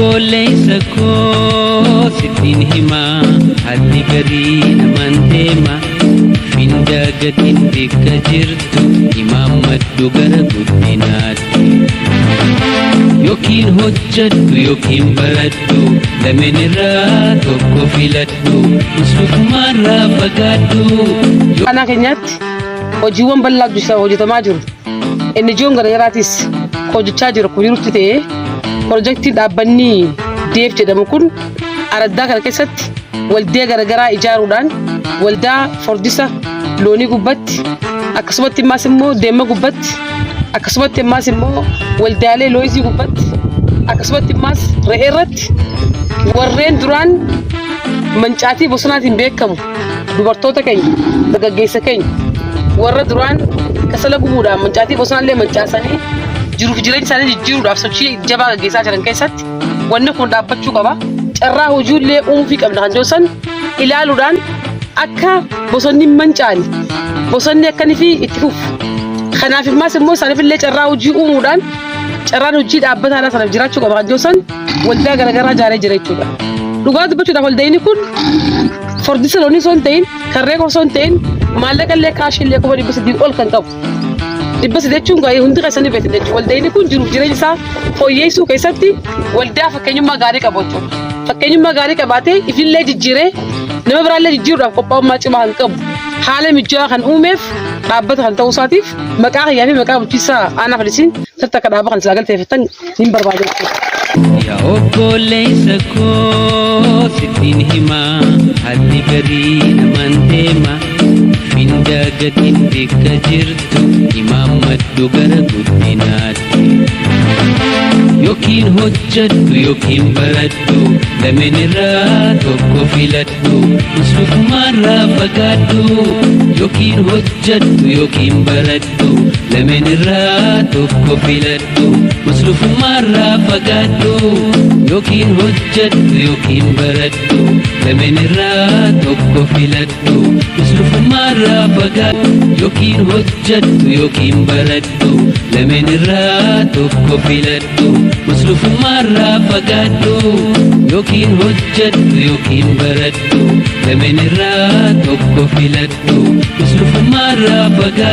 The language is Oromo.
obboleessa koo sittiin himaa haalli garii namaan deema findaa gatiin bakka jirtu imaammadhu gara guddinaatti yookiin hojjadhu yookiin baradhu lameen irraa tokko filadhu musluufumarraa fagaadhu. Ana keenyatti hojiiwwan bal'aa hojjetamaa jiru. Inni ijoon garaagaraatis hojjechaa jiru kun jirutti ta'ee piroojeektii dhaabbanni deef jedhamu kun araddaa kana keessatti waldaa garaagaraa ijaaruudhaan waldaa furdisa loonii gubbatti akkasumatti immaas immoo deemma gubbatti akkasumatti immaas immoo waldaalee looyizii gubbatti akkasumatti immaas re'ee irratti warreen duraan mancaatii bosonaatiin beekamu dubartoota keenya dargaggeessa keenya warra duraan kasala gubuudhaan mancaatii bosonaallee mancaasanii jiruuf jireenya isaanii jijjiiruudhaaf sochii jabaa gaggeessaa jiran keessatti wanni kun dhaabbachuu qaba. Carraa hojiilee uumuu qabna kan jedhan ilaaluudhaan akka bosonni mancaani bosonni akkanii fi itti fufu. Kanaaf immaas immoo isaaniifillee carraa hojii uumuudhaan carraan hojii dhaabbataadhaa sanaaf jiraachuu qaba kan jedhan waldaa garaagaraa ijaaree jira jechuudha. Dhugaa dubbachuudhaaf waldaan kun furdisa loonii osoo hin ta'in karree osoo hin ta'in maallaqallee kaashillee qofa 300 ol kan qabu. 300 jechuun hundi keessanii beektan jechuudha. Waldaan kun jiruuf jireenya isaa fooyyessuu keessatti waldaa fakkeenyummaa gaarii qabu jechuudha. Fakkeenyummaa gaarii qabaatee ifillee jijjiiree nama biraallee jijjiiruudhaaf qophaa'ummaa cimaa kan qabu haala mijaa'aa kan uumeef dhaabbata kan ta'uu isaatiif maqaa kiyyaa fi maqaa bulchiinsaa aanaa falisiin sirta akka dhaabaa kan silaa galteeffatan hin barbaadu jechuudha. Yaa obboleessa koo sittiin himaa haalli garii namaan deema findaa gatiin bakka jirtu imaammadhu gara guddinaatti yookiin hojjadhu yookiin baradhu lameen irraa tokko filadhu musluufumarraa fagaadhu yookiin hojjadhu yookiin baradhu lameen irraa tokko filadhu musluufumarraa fagaadhu yookiin hojjadhu yookiin baradhu lameen irraa tokko filadhu musluufumarraa fagaadhu yookiin hojjadhu yookiin baradhu lameen irraa tokko filadhu musluufumarraa fagaadhu yookiin hojjadhu yookiin baradhu lameen irraa tokko filadhu musluufumarraa fagaadhu.